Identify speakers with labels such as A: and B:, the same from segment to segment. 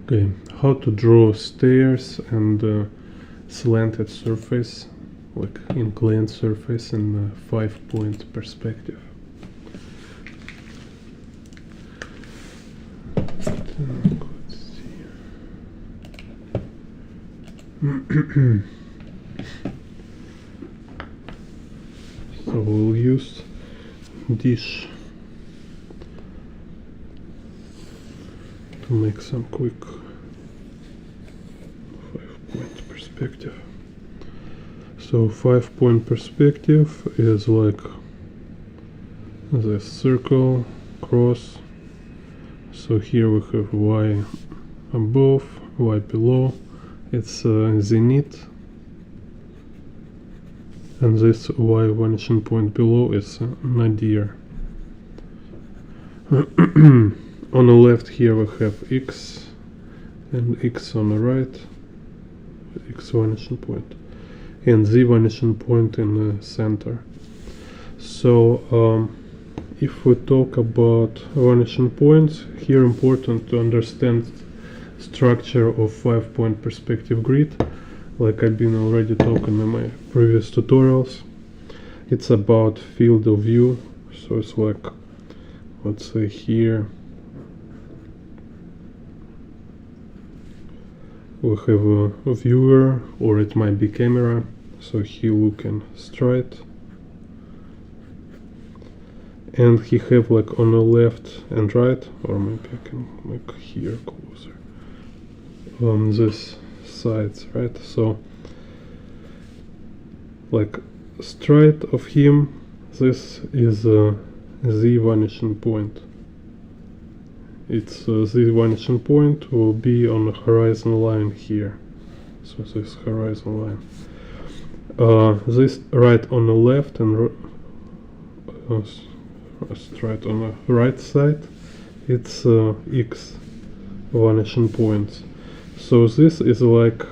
A: Okay, how to draw stairs and slanted surface, like inclined surface in a 5-point perspective. Let's see. So we'll use dish to make some quick 5-point perspective. So 5-point perspective is like the circle, cross. So here we have y above, y below. It's zenith, and this y vanishing point below is nadir. On the left here we have x and x on the right, x vanishing point, and z vanishing point in the center. So if we talk about vanishing points, here important to understand structure of 5-point perspective grid, like I've been already talking in my previous tutorials. It's about field of view, so it's like, let's say here we have a viewer, or it might be camera, so he looking straight, and he have like on the left and right, or maybe I can make here closer, on this sides, right? So like straight of him, this is a z vanishing point. Its z vanishing point will be on the horizon line here. So this horizon line. This right on the left and straight on the right side, it's x vanishing points. So this is like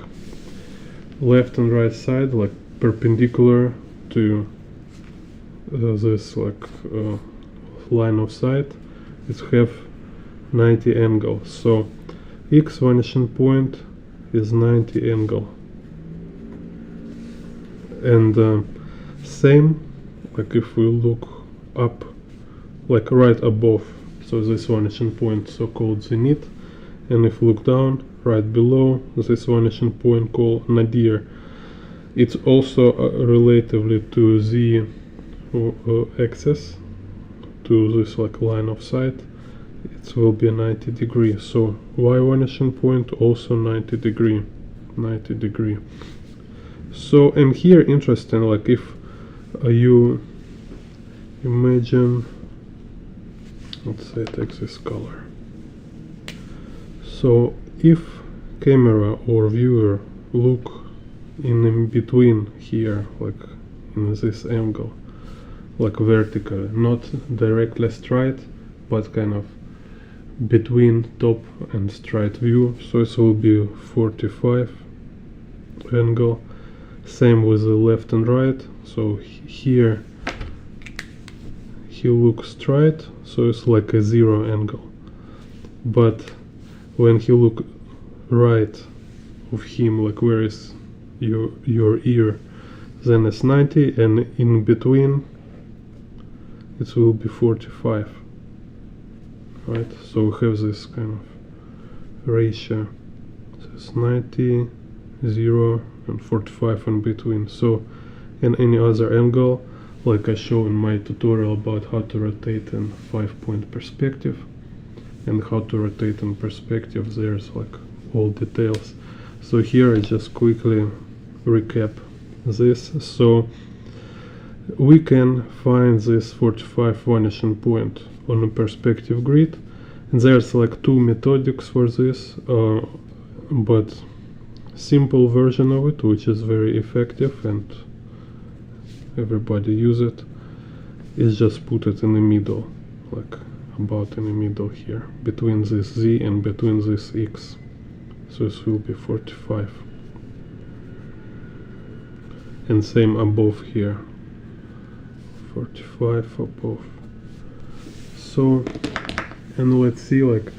A: left and right side, like perpendicular to this like line of sight. It have 90 angle. So x vanishing point is 90 angle. And same, like if we look up, like right above, so this vanishing point so-called zenith, and if we look down, right below, this vanishing point called nadir. It's also relatively to the axis, to this like line of sight. It will be 90 degree. So y vanishing point also 90 degree. So, and here interesting, like if you imagine, let's say take this color. So if camera or viewer look in between here, like in this angle, like vertically, not directly straight, but kind of between top and straight view, so it will be 45 angle. Same with the left and right. So here he looks straight, so it's like a 0 angle, but when he look right of him, like where is your ear, then it's 90, and in between it will be 45, right? So we have this kind of ratio, so it's 90, 0 and 45 in between. So in any other angle, like I show in my tutorial about how to rotate in 5-point perspective, and how to rotate in perspective, there's like all details. So here I just quickly recap this. So we can find this 45 vanishing point on a perspective grid, and there's like 2 methodics for this, but simple version of it, which is very effective and everybody use it, is just put it in the middle, like about in the middle here, between this z and between this x. So this will be 45, and same above here, 45 above. So, and let's see, like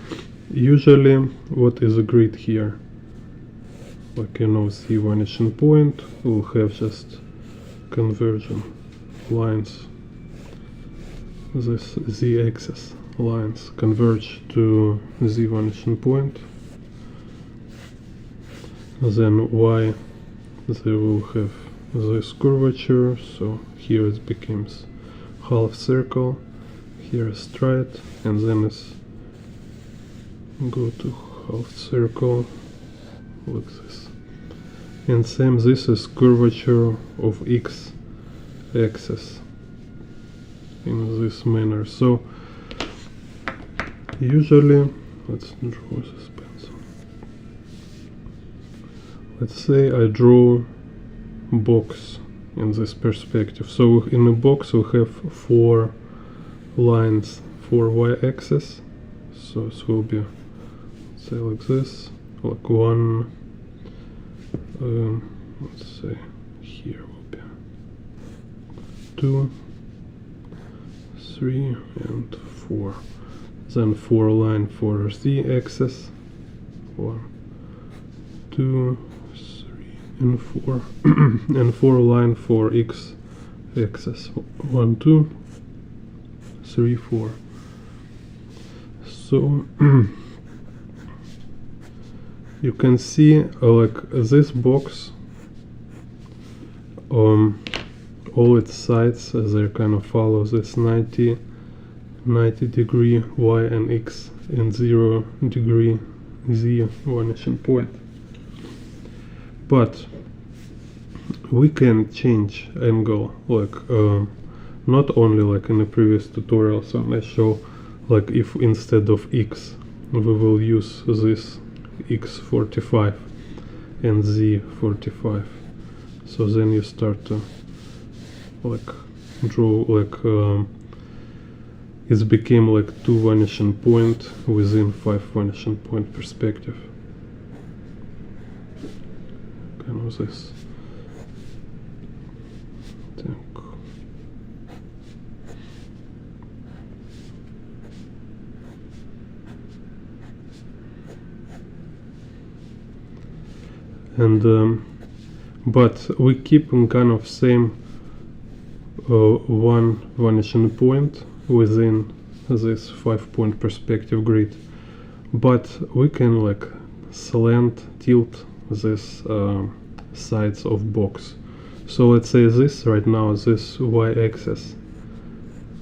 A: usually what is a grid here, like Z vanishing point will have just conversion lines. This z-axis lines converge to z vanishing point. Then y, they will have this curvature, so here it becomes half circle, here is straight, and then it's go to half circle like this. And same, this is curvature of x axis in this manner. So usually, let's draw this pencil. Let's say I draw box in this perspective. So in a box we have 4 lines for y-axis. So it will be, say, like this, like 1. Let's say here will be 2, 3, and 4. Then 4 line for z-axis. 1, 2, 3, and 4, and 4 line for x-axis. 1, 2, 3, 4. So you can see like this box, all its sides they kind of follow this 90 degree y and x and 0 degree z vanishing point. But we can change angle, like not only like in the previous tutorial, so I show like if instead of x we will use this x45 and z45. So then you start to like draw like it became like 2 vanishing point within 5 vanishing point perspective. Kind of this. And but we keep in kind of same 1 vanishing point within this 5-point perspective grid, but we can like slant, tilt this sides of box. So let's say this right now, this y-axis,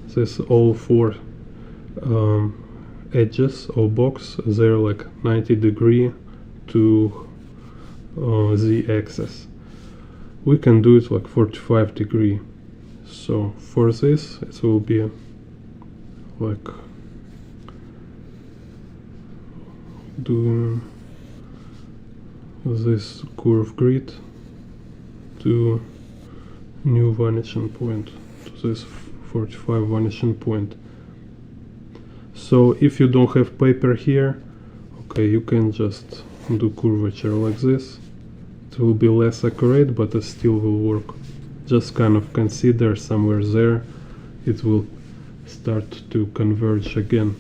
A: this all 4 edges of box, they're like 90 degree to z-axis. We can do it like 45 degree. So for this it will be like doing this curve grid to new vanishing point, to this 45 vanishing point. So if you don't have paper here, okay, you can just do curvature like this. It will be less accurate, but it still will work. Just kind of consider somewhere there it will start to converge again.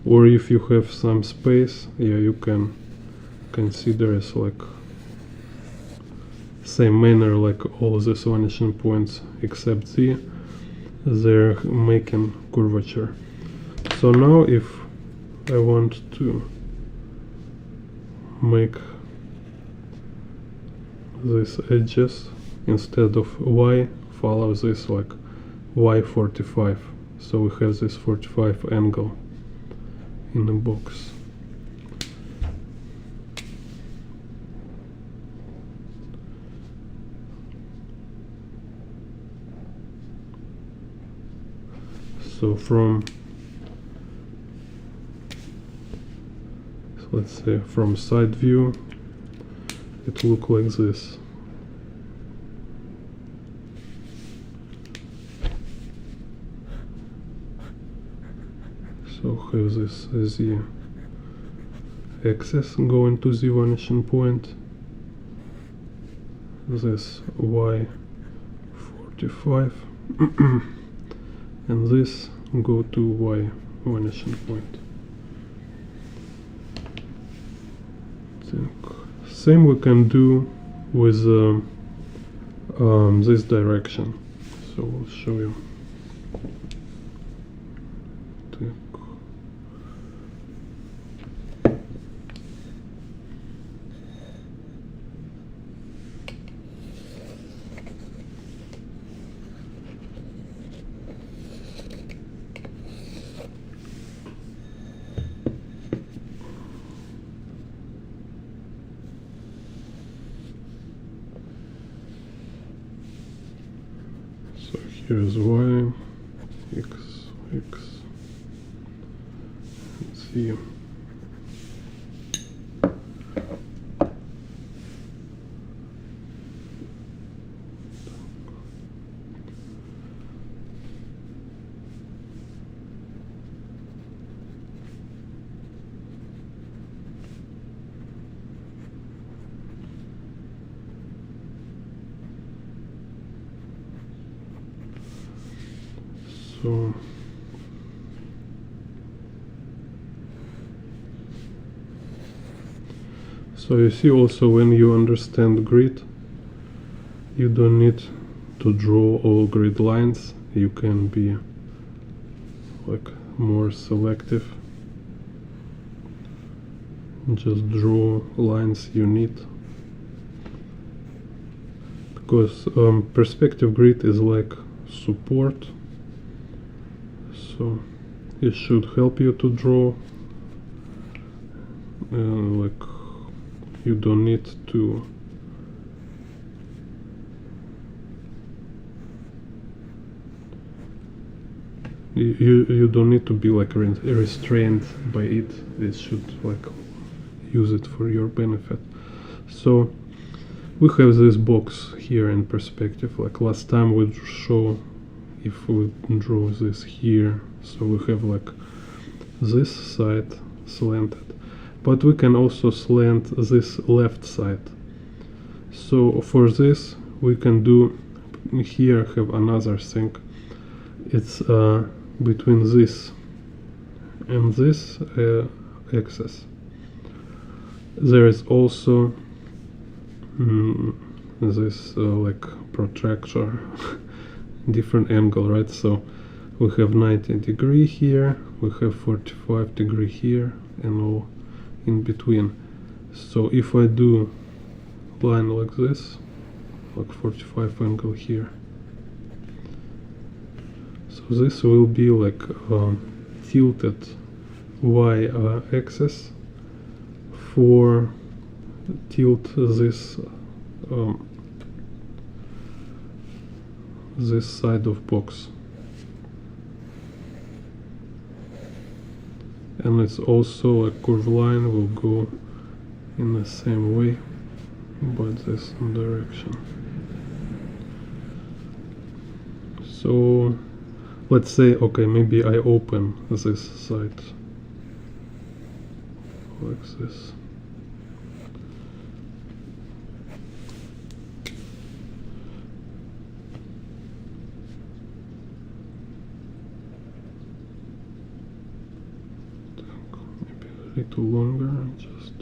A: Or if you have some space, yeah, you can consider as like same manner like all these vanishing points except z, they're making curvature. So now if I want to make these edges, instead of y, follow this like y45, so we have this 45 angle in the box. So let's say from side view it looks like this. So have this z axis going to the vanishing point, this y45 and this go to y vanishing point. same we can do with this direction. So we'll show you. So here's y, x, x, and z. So you see also, when you understand grid, you don't need to draw all grid lines. You can be like more selective. Just draw lines you need. Because perspective grid is like support. So it should help you to draw. Like you don't need to you don't need to be like restrained by it. It should like use it for your benefit. So we have this box here in perspective. Like last time we show if we draw this here, so we have like this side slanted, but we can also slant this left side. So for this we can do here, have another thing. It's between this and this axis there is also this like protractor different angle, right? So we have 90 degree here, we have 45 degree here, and all in between. So if I do line like this, like 45 angle here, so this will be like tilted y axis for tilt this this side of box, and it's also a curved line will go in the same way but this direction. So let's say, okay, maybe I open this side like this. Maybe a little longer, just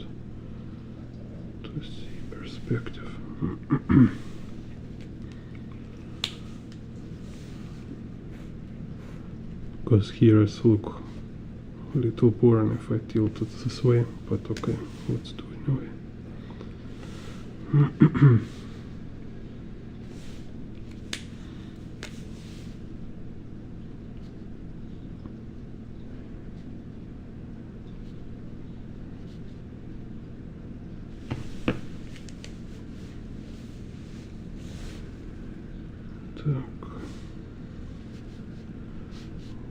A: to see perspective. Because here it's look a little boring if I tilt it this way, but okay, let's do it anyway.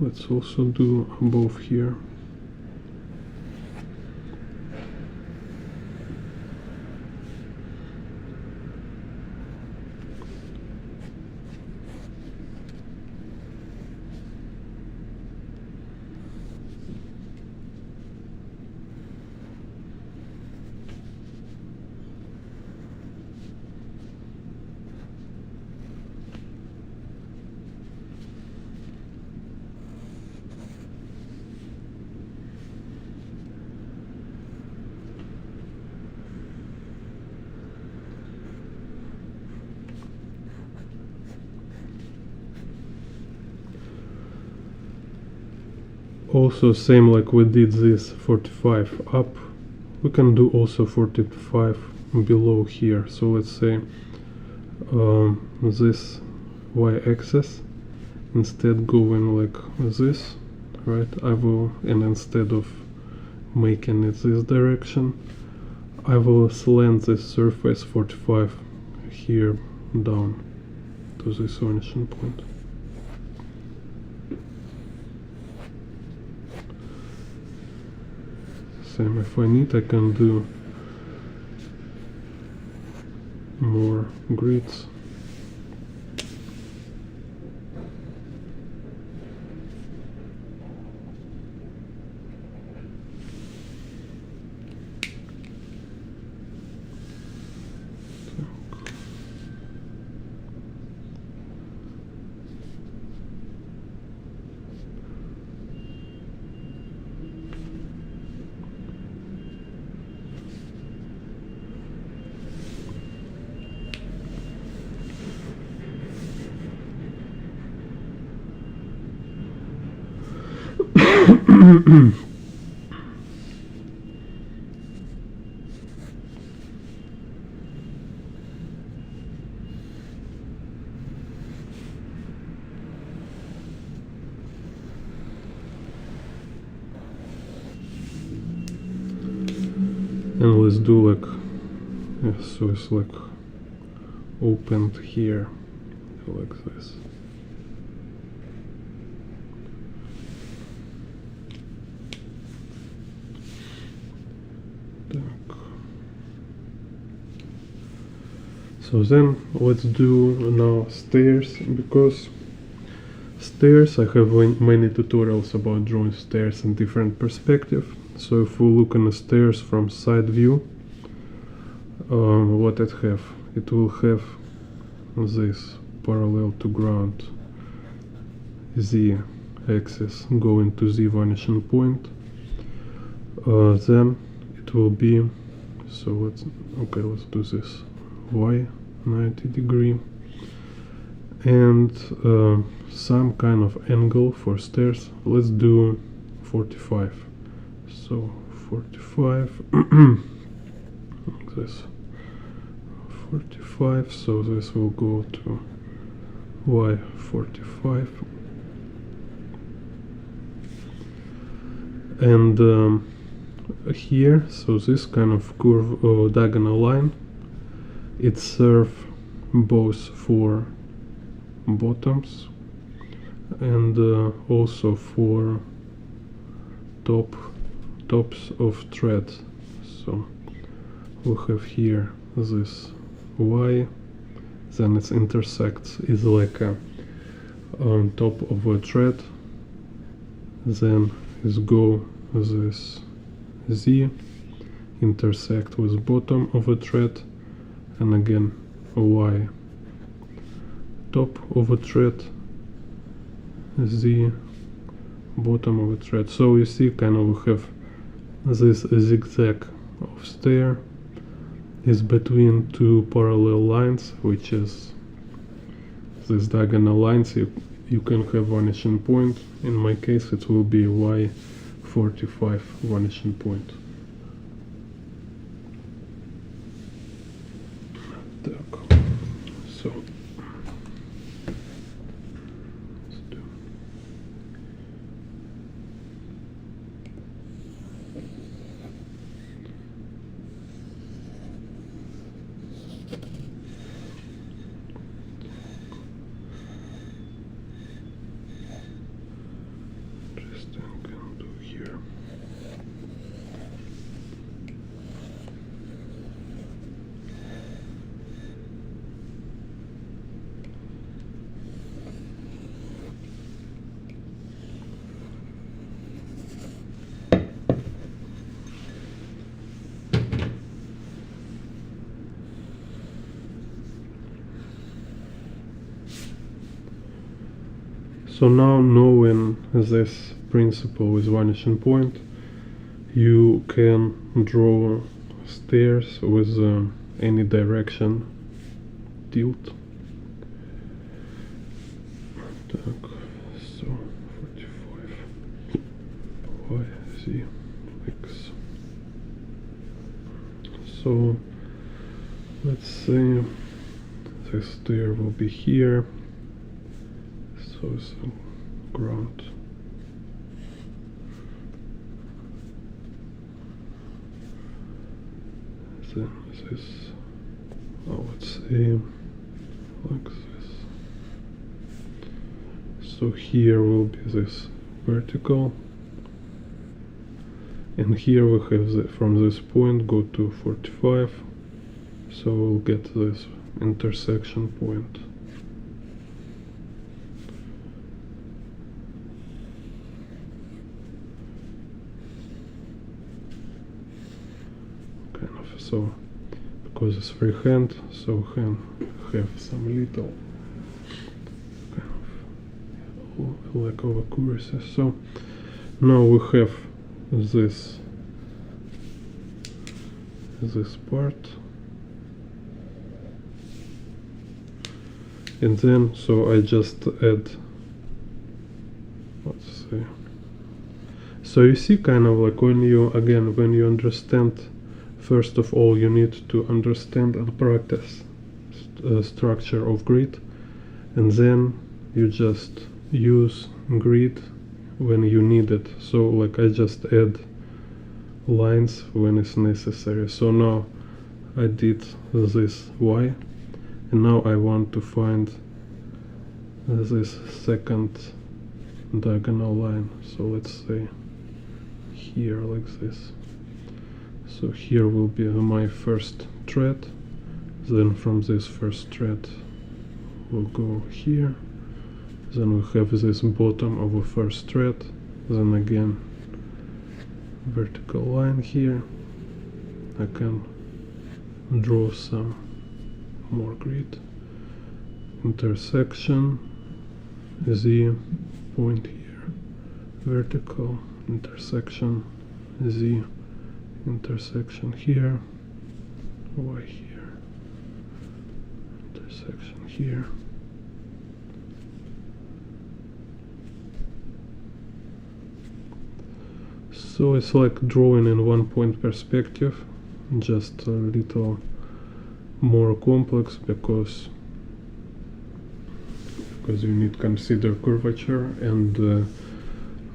A: Let's also do above here. Also same like we did this 45 up, we can do also 45 below here. So let's say this y-axis, instead going like this, right? I will, and instead of making it this direction, I will slant this surface 45 here down to this vanishing point. Same, if I need, I can do more grids. And let's do like, yeah, so it's like opened here like this. So then let's do now stairs, because stairs, I have many tutorials about drawing stairs in different perspective. So if we look on the stairs from side view, what it have? It will have this parallel to ground z axis going to the vanishing point. Then it will be, so let's do this y 90 degree, and some kind of angle for stairs. Let's do 45. So 45 like this, 45, so this will go to y 45, and here, so this kind of curve or diagonal line, it serves both for bottoms and also for tops of threads. So we have here this y, then it intersects is like a on top of a thread, then is go this z, intersect with bottom of a thread, and again y, top of a thread, z, bottom of a thread. So you see, kind of we have this zigzag of stair is between two parallel lines, which is this diagonal lines. You can have vanishing point. In my case it will be y 45 vanishing point. So So now, knowing this principle with vanishing point, you can draw stairs with any direction tilt. Так, so 45. phi z x. So let's say this stair will be here, so it's ground. Then this, let's say like this. So here will be this vertical, and here we have from this point go to 45, so we'll get this intersection point. Kind of, so because it's freehand, so we can have some little kind of lack of accuracy. So now we have this part, and then so I just add, let's see. So you see, kind of like when you understand, first of all you need to understand and practice structure of grid, and then you just use grid when you need it. So like I just add lines when it's necessary. So now I did this Y, and now I want to find this second diagonal line. So let's say here like this. So here will be my first thread, then from this first thread we'll go here, then we have this bottom of a first thread, then again vertical line here. I can draw some more grid, intersection Z point here, vertical intersection Z, intersection here, Y here, intersection here. So it's like drawing in one point perspective, just a little more complex because you need to consider curvature, and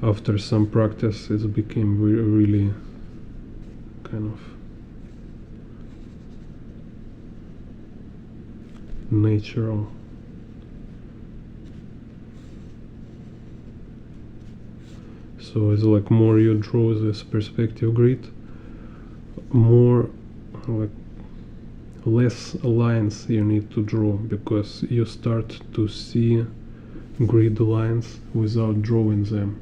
A: after some practice it became really kind of natural. So it's like more you draw this perspective grid, more like less lines you need to draw, because you start to see grid lines without drawing them.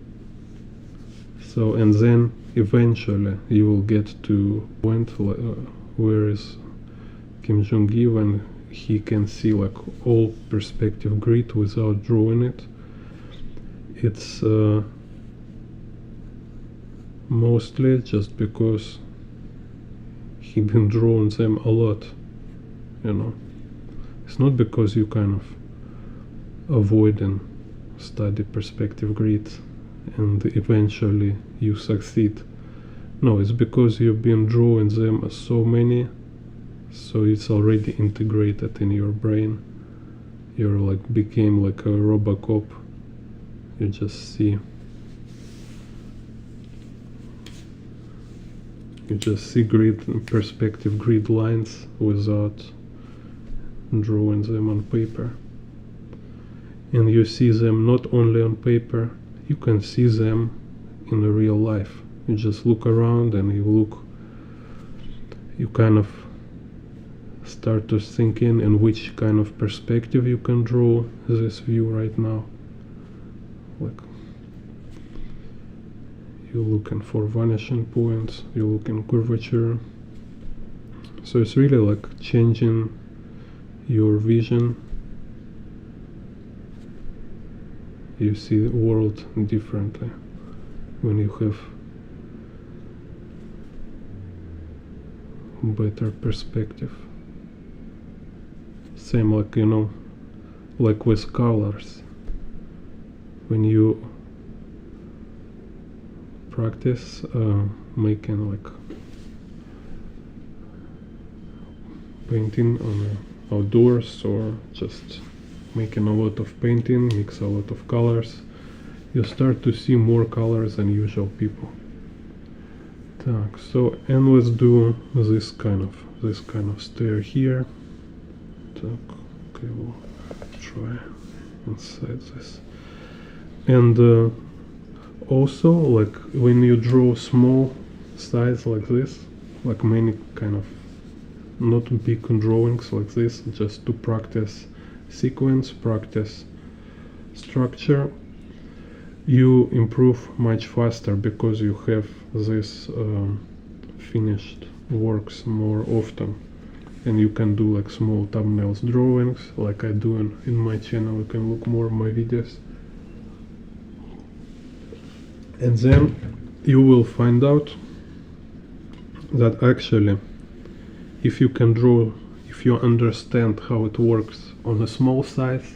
A: So, and then eventually you will get to point where is Kim Jung Gi, when he can see like all perspective grid without drawing it. It's mostly just because he been drawing them a lot, you know. It's not because you kind of avoiding study perspective grid and eventually you succeed. No, it's because you've been drawing them so many, so it's already integrated in your brain. You're like became like a Robocop. You just see grid perspective grid lines without drawing them on paper. And you see them not only on paper, you can see them in the real life. You just look around and you kind of start to think in which kind of perspective you can draw this view right now. Like you're looking for vanishing points, you're looking curvature. So it's really like changing your vision. You see the world differently when you have better perspective. Same like, you know, like with colors. When you practice making like painting on outdoors, or just making a lot of painting, mix a lot of colors, you start to see more colors than usual people. Так, so, and let's do this kind of stair here. Так, okay, we'll try inside this. And also, like when you draw small size like this, like many kind of not big drawings like this, just to practice sequence, practice structure, you improve much faster because you have this finished works more often, and you can do like small thumbnails drawings like I do in my channel. You can look more of my videos, and then you will find out that actually if you can draw, if you understand how it works on a small size,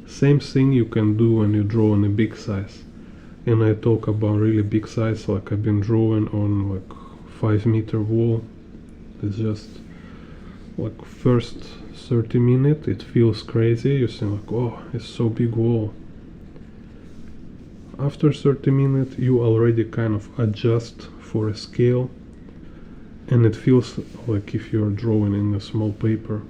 A: same thing you can do when you draw on a big size. And I talk about really big size, like I've been drawing on like 5-meter wall. It's just like first 30 minutes it feels crazy, you think like, oh, it's so big wall. After 30 minutes you already kind of adjust for a scale, and it feels like if you're drawing in a small paper.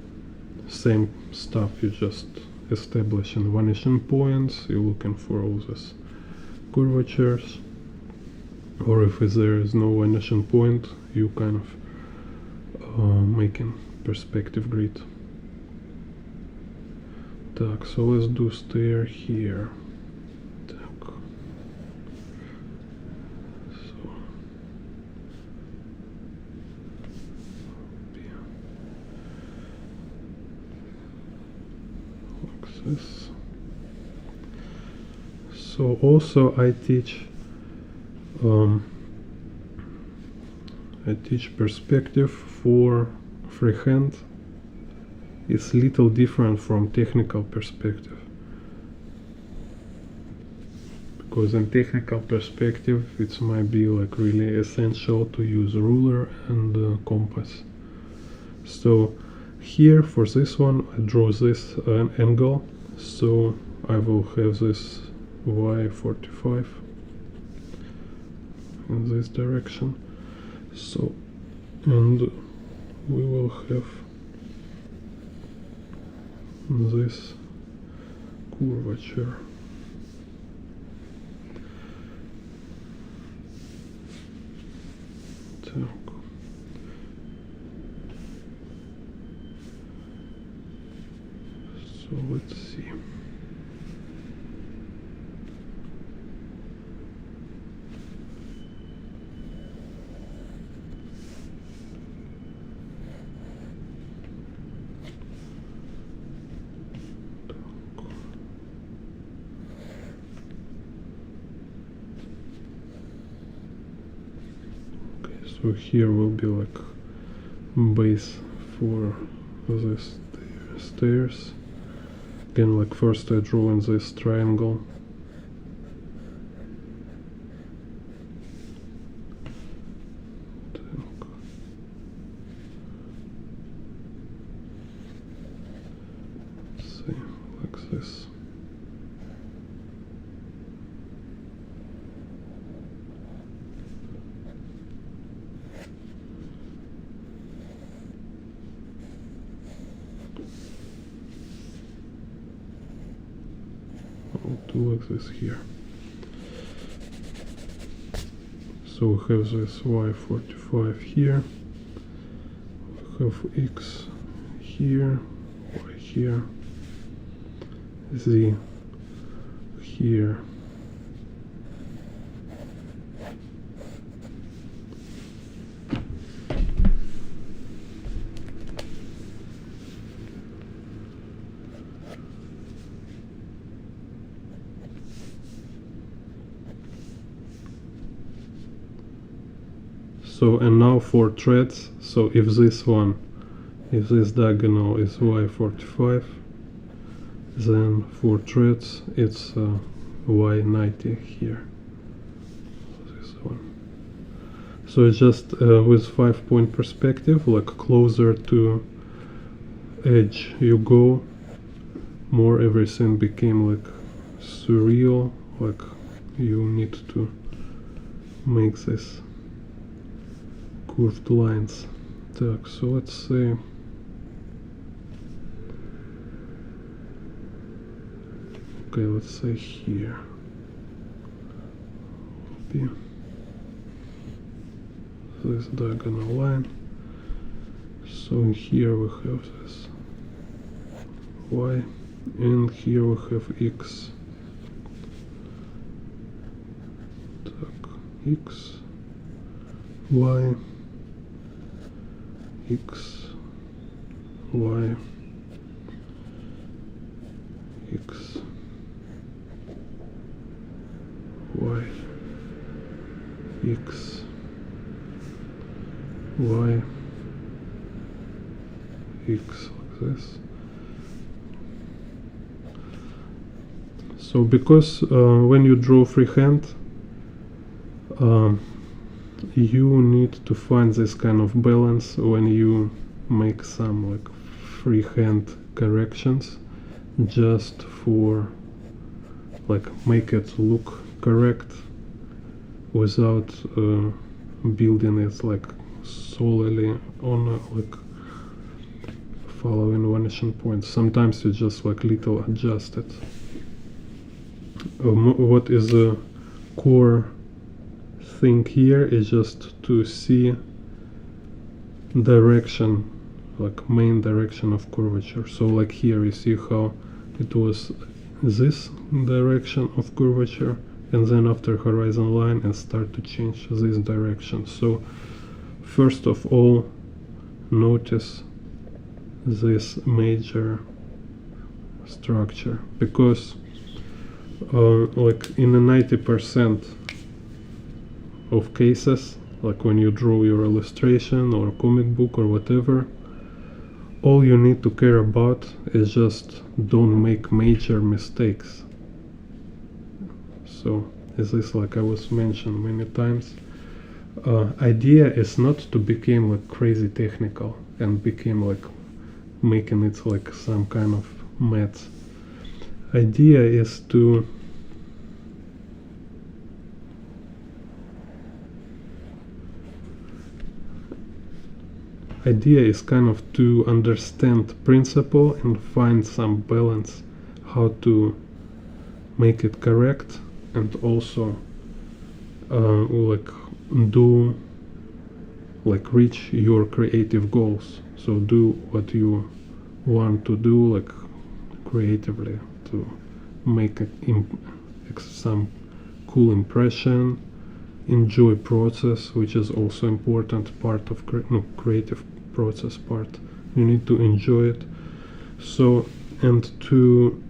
A: Same stuff, you just establishing vanishing points, you're looking for all this curvatures, or if there is no vanishing point, you kind of making perspective grid. Так, so let's do stair here. Так. Like this. So also I teach perspective for freehand. It's little different from technical perspective, because in technical perspective it might be like really essential to use ruler and compass. So here for this one I draw this angle, so I will have this y45 in this direction. So, and we will have this curvature. Так. So let's see. So here will be like base for this stairs. Again, like first I draw in this triangle. Let's see, like this. I'll do like this here. So we have this y45 here, we have x here, y here, z here, so, and now for threads, so if this diagonal is y45, then for threads it's y90 here, this one. So it's just with 5-point perspective, like closer to edge you go, more everything became like surreal, like you need to make this curved lines. Так, so let's say okay, let's say here be this diagonal line. So here we have this y, and here we have x. Так, x, y, x, y, x, y, x, y, x, like this. So because when you draw freehand, you need to find this kind of balance when you make some like freehand corrections, just for like make it look correct without building it like solely on like following vanishing points. Sometimes you just like little adjust it. What is a core thing here is just to see direction, like main direction of curvature. So like here you see how it was this direction of curvature, and then after horizon line and start to change this direction. So first of all, notice this major structure, because like in a 90% of cases, like when you draw your illustration or comic book or whatever, all you need to care about is just don't make major mistakes. So as this, like I was mentioned many times, idea is not to become like crazy technical and become like making it like some kind of math. Idea is to kind of to understand principle and find some balance, how to make it correct, and also like do like reach your creative goals. So do what you want to do like creatively to make some cool impression, enjoy process, which is also important part of creative process part. You need to enjoy it. So, and to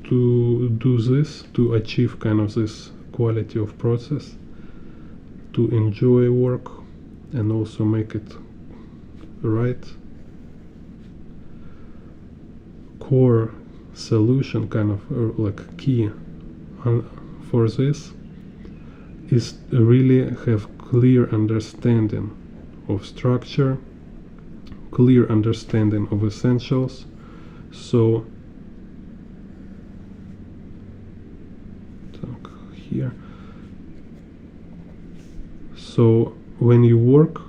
A: do this, to achieve kind of this quality of process, to enjoy work and also make it right, core solution kind of like key for this is really have clear understanding of structure, clear understanding of essentials. So here, so when you work,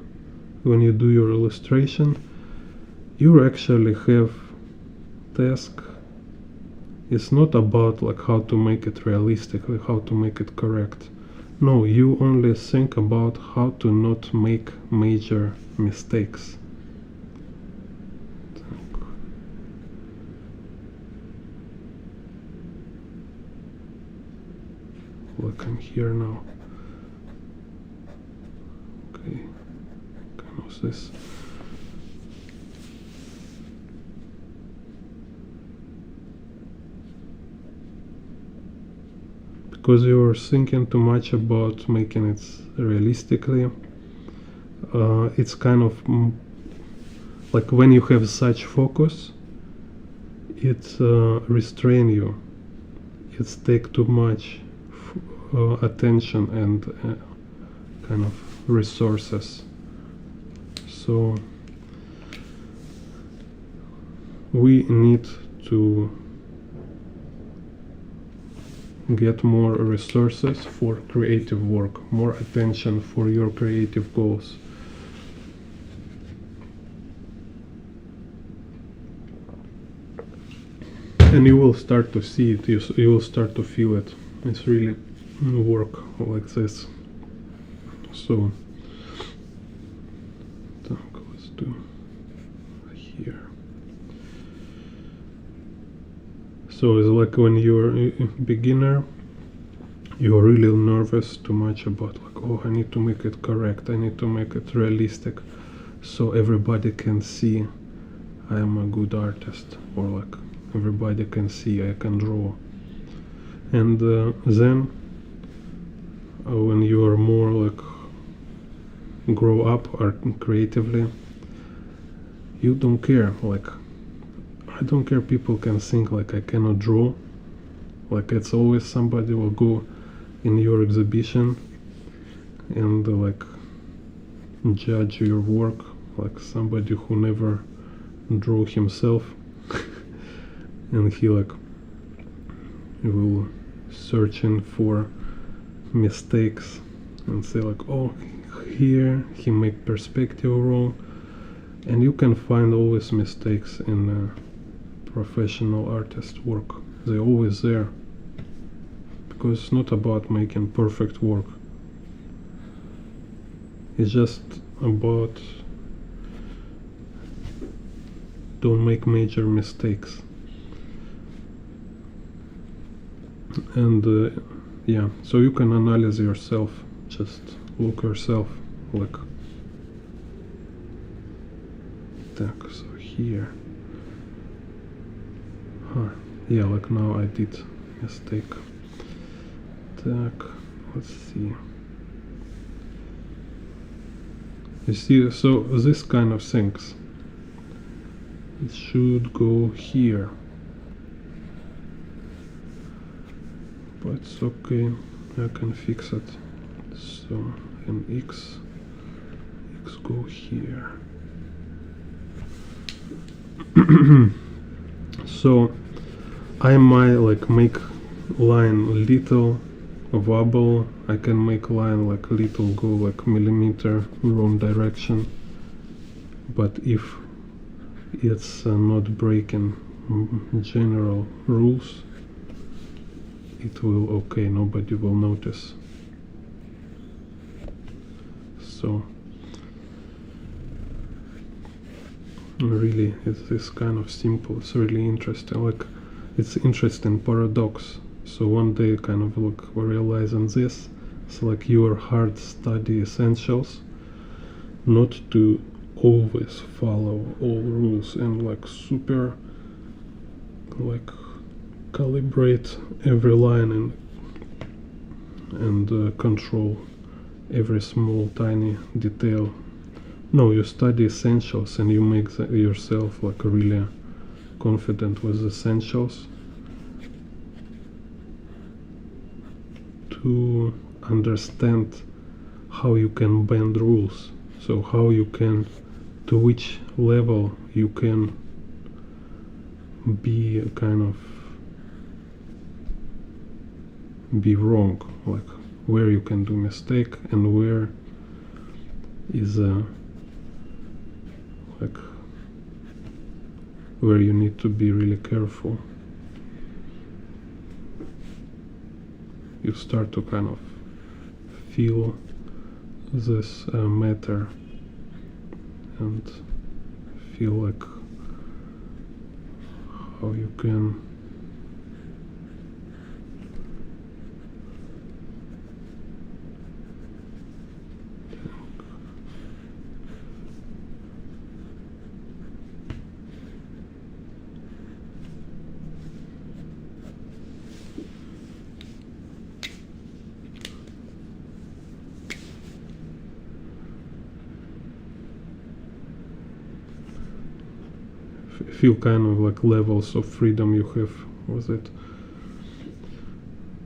A: when you do your illustration, you actually have task. It's not about like how to make it realistically, how to make it correct. No, you only think about how to not make major mistakes. Look, I'm here now. Okay, kind of this. Because you're thinking too much about making it realistically, it's kind of like when you have such focus, it restrain you. It's take too much attention and kind of resources. So we need to get more resources for creative work, more attention for your creative goals. And you will start to see it, you will start to feel it. It's really work like this. So let's do here. So it's like when you're a beginner, you're really nervous too much about like, oh, I need to make it correct, I need to make it realistic, so everybody can see I am a good artist, or like everybody can see I can draw. And then when you are more like grow up art creatively, you don't care. Like, I don't care, people can think like I cannot draw. Like, it's always somebody will go in your exhibition and like judge your work, like somebody who never drew himself. And he like will searching for mistakes and say like, oh, here he make perspective wrong. And you can find always mistakes in professional artist work. They're always there, because it's not about making perfect work. It's just about don't make major mistakes. And yeah, so you can analyze yourself, just look yourself like так, so here, yeah, like now I did mistake. Так, let's see. You see, so this kind of things, it should go here, but it's okay, I can fix it. So, and X go here. So I might like make line little wobble, I can make line like little go like millimeter wrong direction, but if it's not breaking general rules, it will okay, nobody will notice. So really it's this kind of simple, it's really interesting, like it's interesting paradox. So one day kind of look realizing this, it's like your hard study essentials, not to always follow all rules and like super like calibrate every line and control every small tiny detail. No, you study essentials and you make yourself like really confident with essentials to understand how you can bend rules. So how you can, to which level you can be kind of be wrong, like where you can do mistake and where is like where you need to be really careful. You start to kind of feel this matter and feel like how you can feel kind of like levels of freedom you have with it,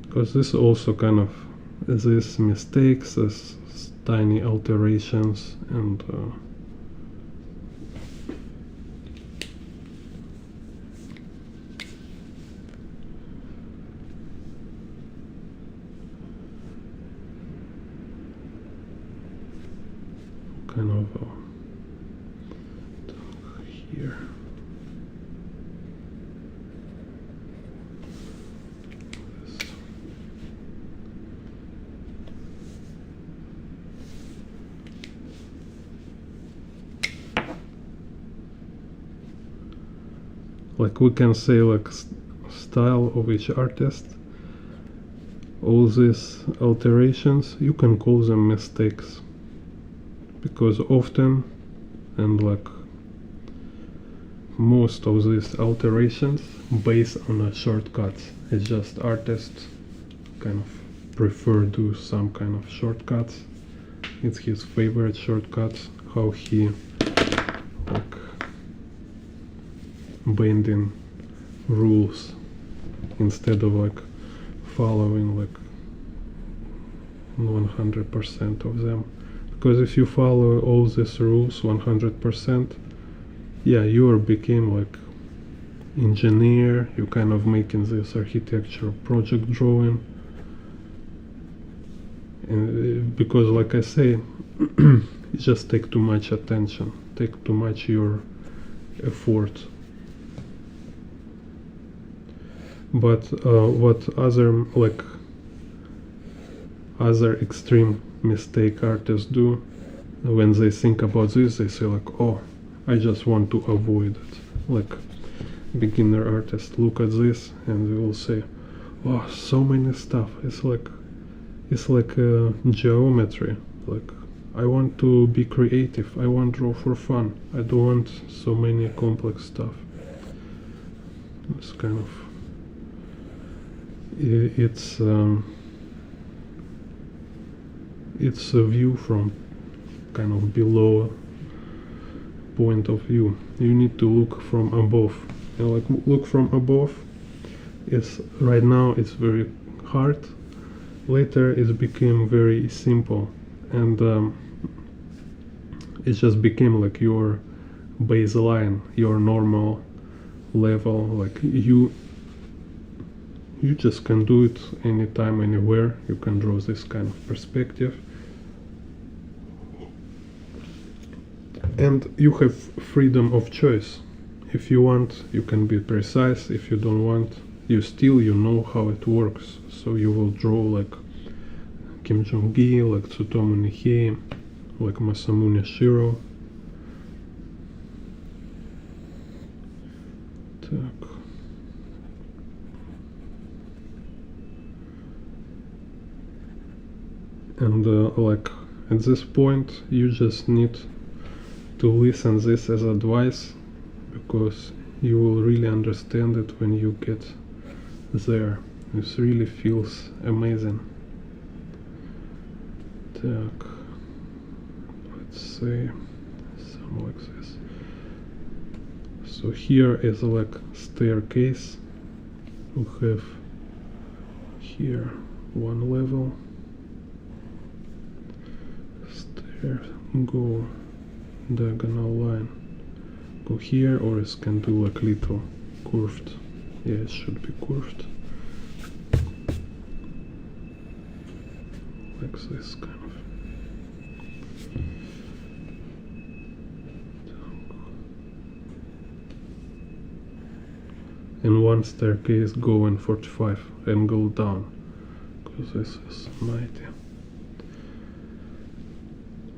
A: because this also kind of these mistakes, these tiny alterations, and kind of here. This. Like we can say like style of each artist. All these alterations, you can call them mistakes, because often, and like most of these alterations based on shortcuts. It's just artists kind of prefer do some kind of shortcuts. It's his favorite shortcuts, how he like bending rules instead of like following like 100% of them. Because if you follow all these rules 100%, yeah, you became like engineer, you kind of making this architecture project drawing. And because like I say, it just take too much attention, take too much your effort. But what other extreme mistake artists do, when they think about this, they say like, oh, I just want to avoid it. Like beginner artists look at this and they will say, oh, so many stuff. It's like geometry. Like I want to be creative. I want to draw for fun. I don't want so many complex stuff. It's kind of it's a view from kind of below point of view. You need to look from above. And like look from above is right now it's very hard. Later it became very simple, and it just became like your baseline, your normal level. Like you just can do it anytime, anywhere. You can draw this kind of perspective. And you have freedom of choice. If you want, you can be precise. If you don't want, you know how it works. So you will draw like Kim Jung Gi, like Tsutomu Nihei, like Masamune Shiro. Так. And like at this point, you just need to listen this as advice, because you will really understand it when you get there. This really feels amazing. Так, let's say something like this. So here is like staircase. We have here one level. Stairs, go diagonal line, go here, or it can do like little curved. Yeah, it should be curved, like this kind of. And one staircase go in 45 and go down, because this is 90.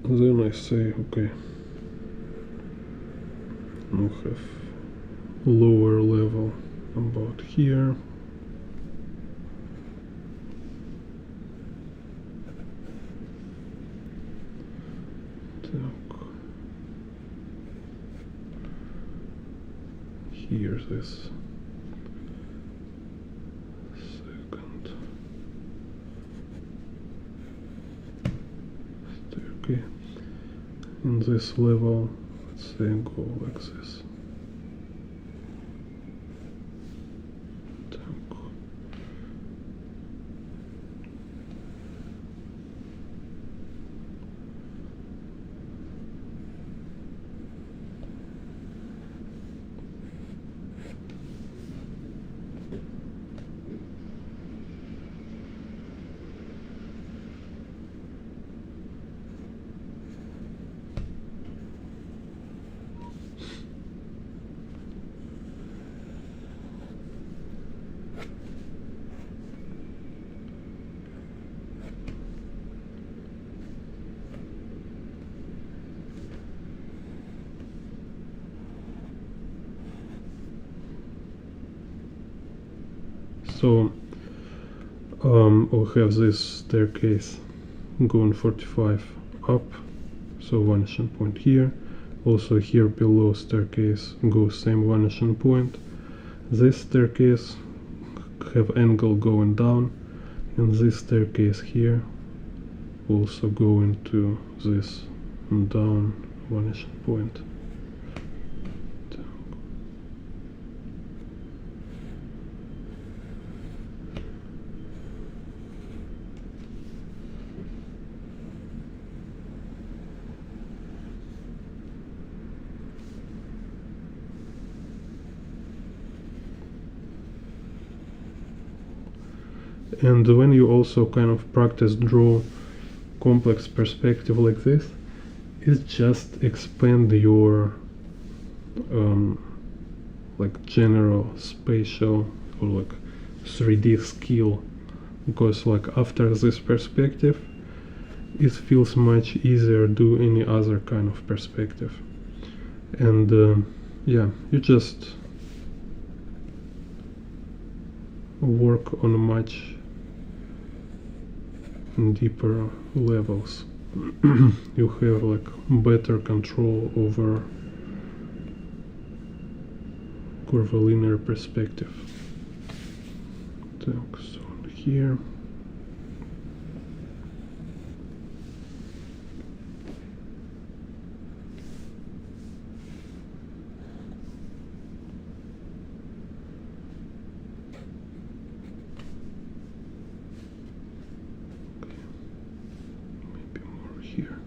A: Then I say, okay, we have lower level about here. Here's this second staircase. In this level, let's say go like this. So we have this staircase going 45 up, so vanishing point here. Also here below staircase goes same vanishing point. This staircase have angle going down, and this staircase here also going to this down vanishing point. And when you also kind of practice draw complex perspective like this, it just expand your like general spatial or like 3D skill, because like after this perspective it feels much easier do any other kind of perspective. And yeah, you just work on much deeper levels. You have like better control over curvilinear perspective. So here here.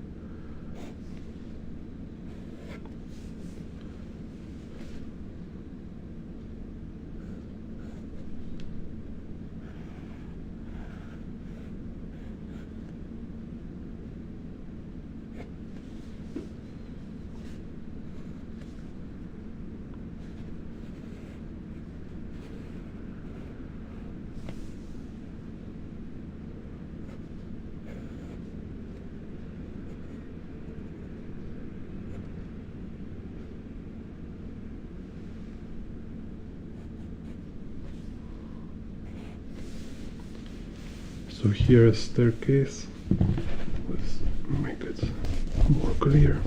A: So here is staircase. Let's make it more clear.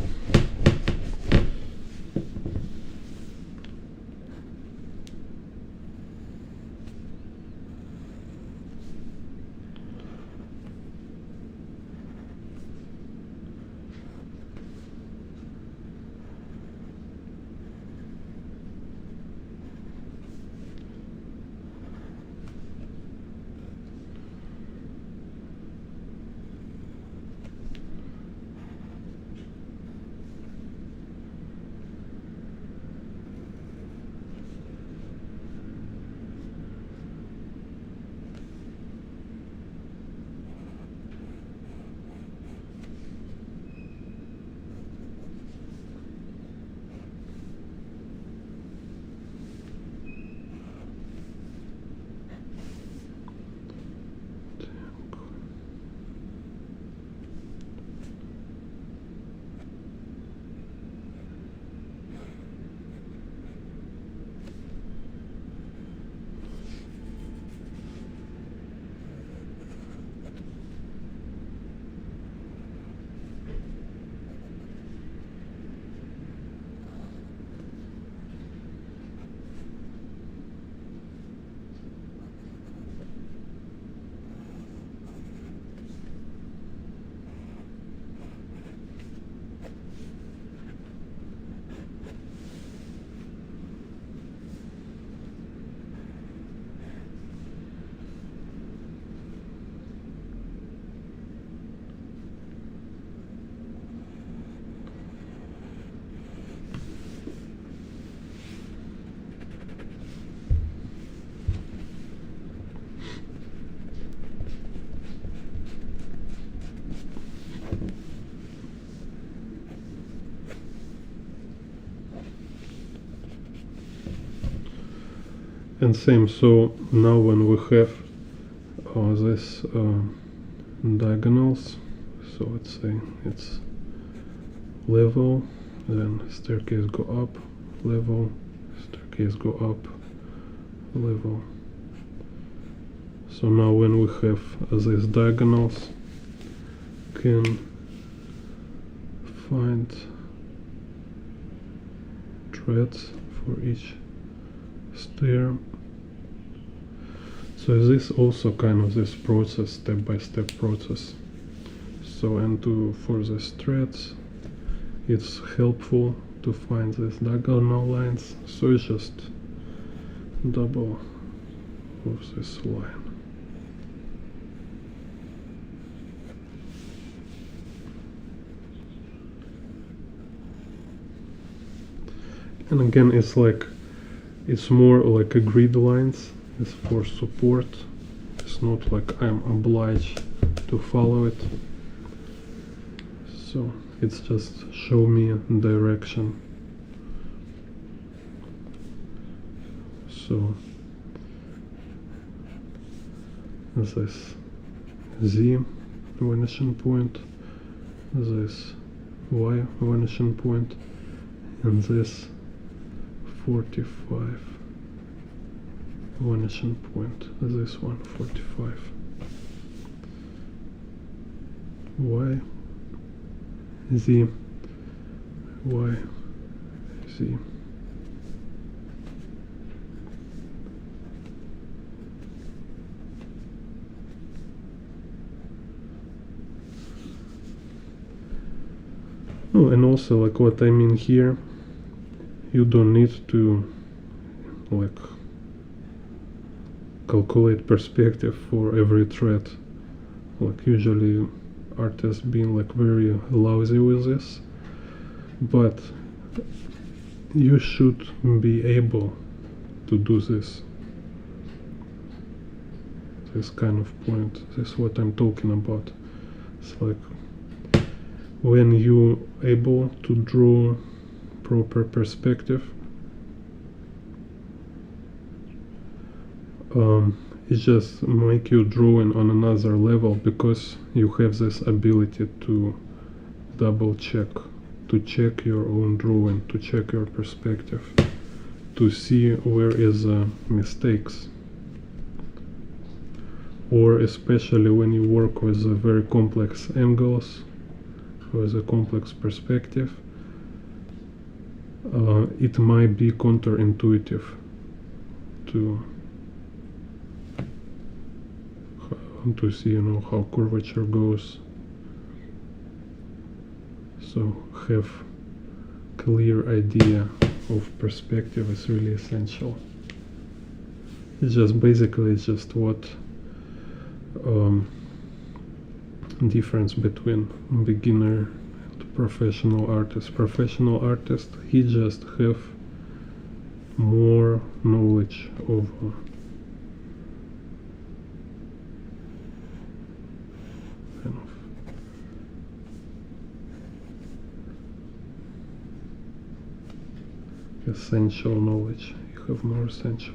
A: And same, so now when we have this diagonals, so let's say it's level, then staircase go up, level, staircase go up, level, So now when we have these diagonals, can find threads for each stair. So this also kind of this process, step-by-step process. So for these threads, it's helpful to find these diagonal lines. So it's just double of this line. And again, it's more like a grid lines. It's for support. It's not like I'm obliged to follow it. So it's just show me direction. So this Z vanishing point, this Y vanishing point, and this 45 vanishing point, this one 45 Y Z Y Z. Oh, and also like what I mean here, you don't need to like calculate perspective for every thread. Like usually artists being like very lousy with this, but you should be able to do this kind of point. This is what I'm talking about. It's like when you able to draw proper perspective, it just make you drawing on another level, because you have this ability to double check, to check your own drawing, to check your perspective, to see where is mistakes. Or especially when you work with very complex angles, with a complex perspective, it might be counterintuitive to see, you know, how curvature goes. So have clear idea of perspective is really essential. It's just basically it's just what difference between beginner and professional artist. Professional artist, he just have more knowledge of kind of essential knowledge. You have more essential.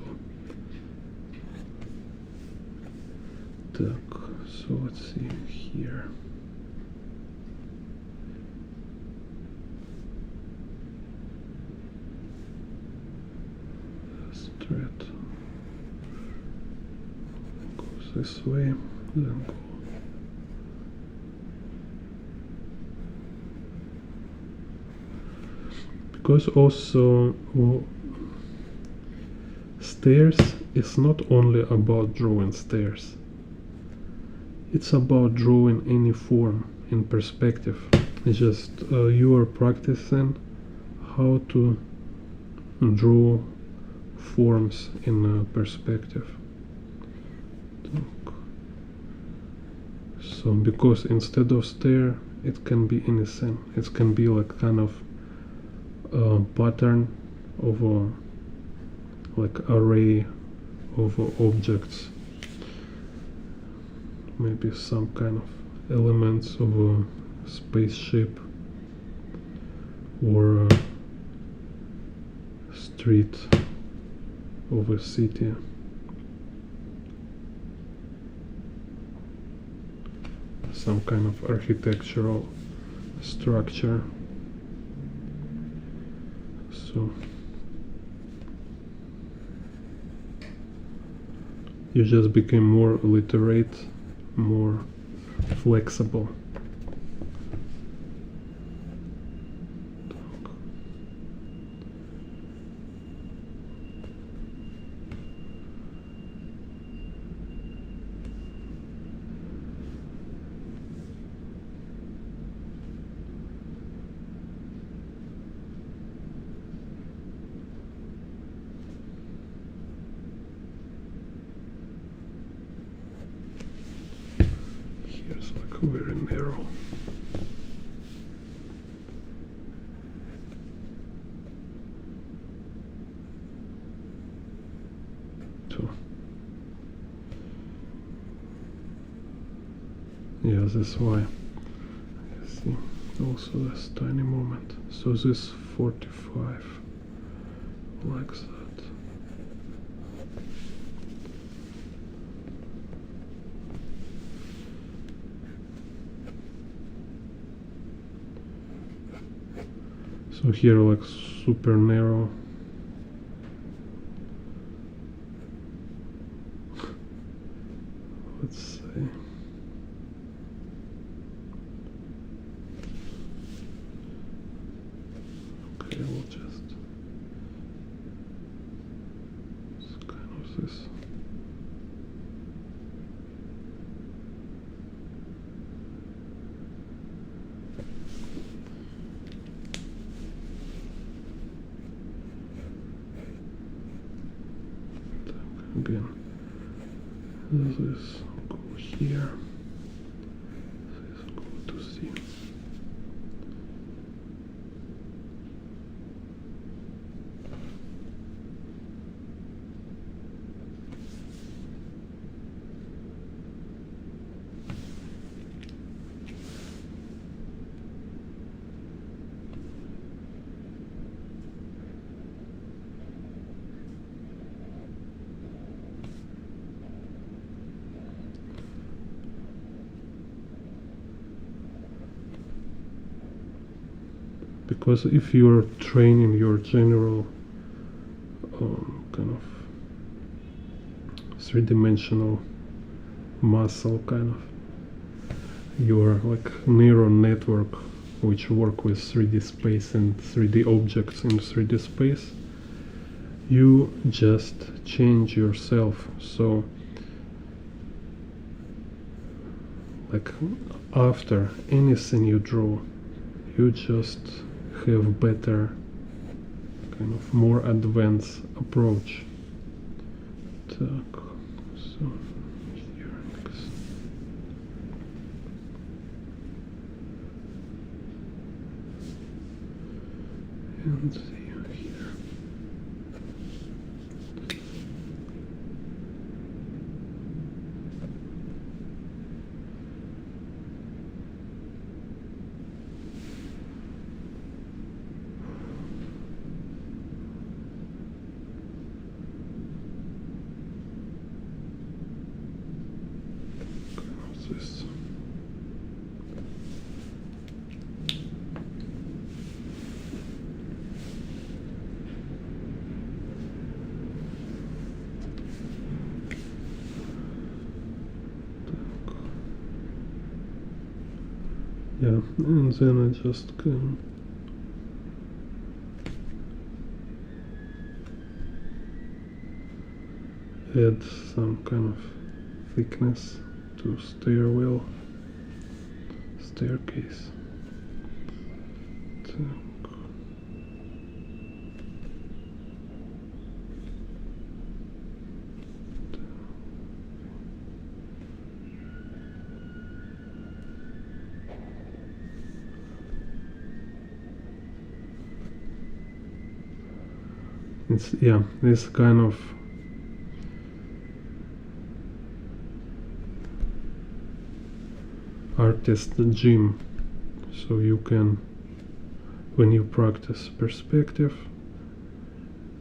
A: So let's see here. This thread goes this way, then go. Because also stairs is not only about drawing stairs. It's about drawing any form in perspective. It's just you are practicing how to draw forms in perspective. So because instead of stair, it can be anything. It can be like kind of pattern of a like array of objects. Maybe some kind of elements of a spaceship or a street of a city. Some kind of architectural structure. So you just became more literate, more flexible. Here's like very narrow. So yeah, that's why. See, also this tiny moment. So this 45 like that. So here like super narrow. Let's say. Okay, we'll just. It's kind of this. Again, this go here, this go to C. Because if you're training your general kind of three-dimensional muscle, kind of your like neural network which work with 3D space and 3D objects in 3D space, you just change yourself. So like after anything you draw, you just have better, kind of more advanced approach. Так, so here and here. This. Yeah, and then I just can add some kind of thickness to stairwell, staircase. It's, yeah, this kind of artist gym. So you can, when you practice perspective,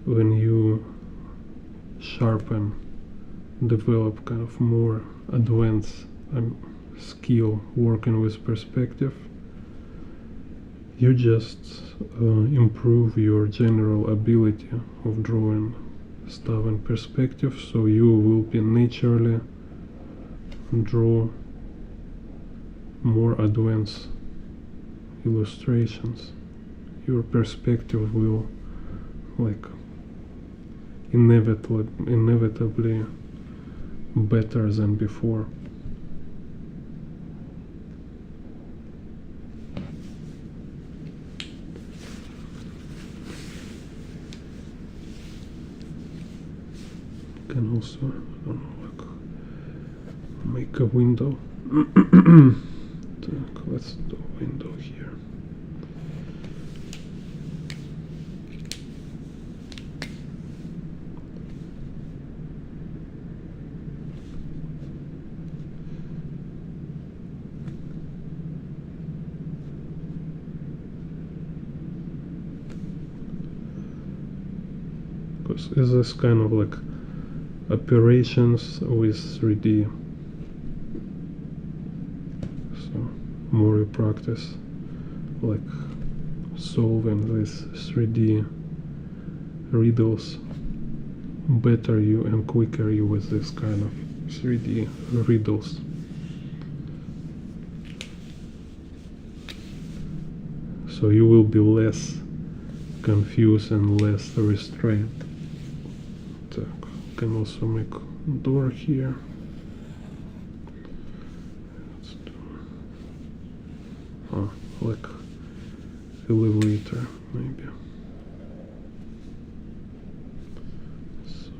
A: when you sharpen, develop kind of more advanced skill working with perspective, you just improve your general ability of drawing stuff in perspective, so you will be naturally draw more advanced illustrations. Your perspective will like inevitably better than before. Can also, I don't know, like make a window. Let's do a window here. Because it's this kind of like operations with 3D. So more you practice like solving these 3D riddles, better you and quicker you with this kind of 3D riddles. So you will be less confused and less restrained. Can also make door here. Let's do like elevator maybe. So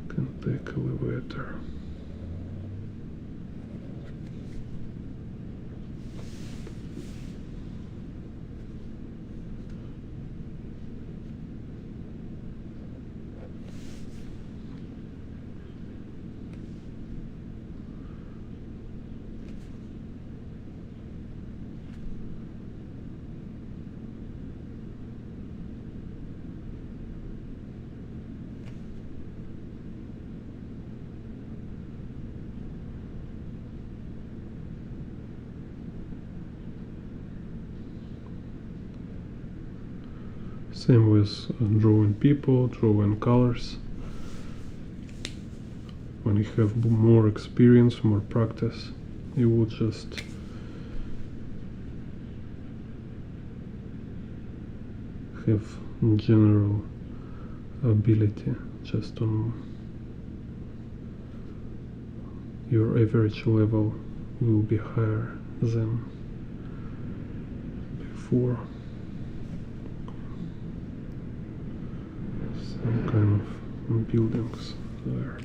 A: can take elevator. Same with drawing people, drawing colors. When you have more experience, more practice, you will just have general ability, just on your average level will be higher than before. Some kind of buildings there.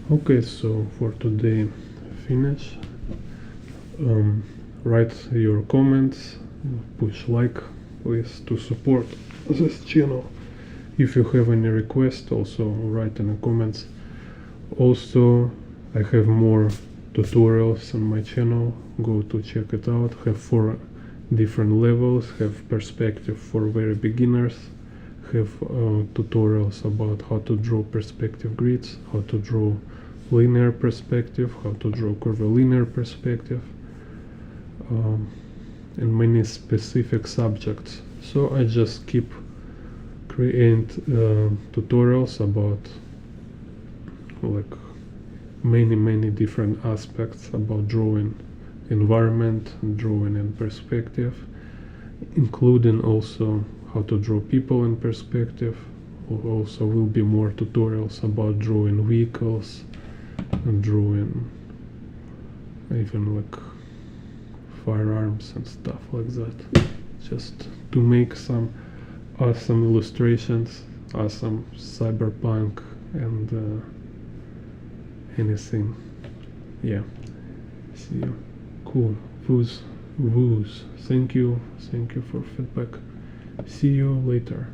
A: Okay, so for today finish. Write your comments, push like please to support this channel. If you have any requests, also write in the comments. Also, I have more tutorials on my channel, go to check it out. Have 4 different levels, have perspective for very beginners, have tutorials about how to draw perspective grids, how to draw linear perspective, how to draw curvilinear perspective, and many specific subjects. So I just keep creating tutorials about like many different aspects about drawing environment and drawing in perspective, including also how to draw people in perspective. Also will be more tutorials about drawing vehicles and drawing even like firearms and stuff like that. just to make some awesome illustrations, awesome cyberpunk and anything. Yeah, see you. Cool. Woos. Thank you for feedback. See you later.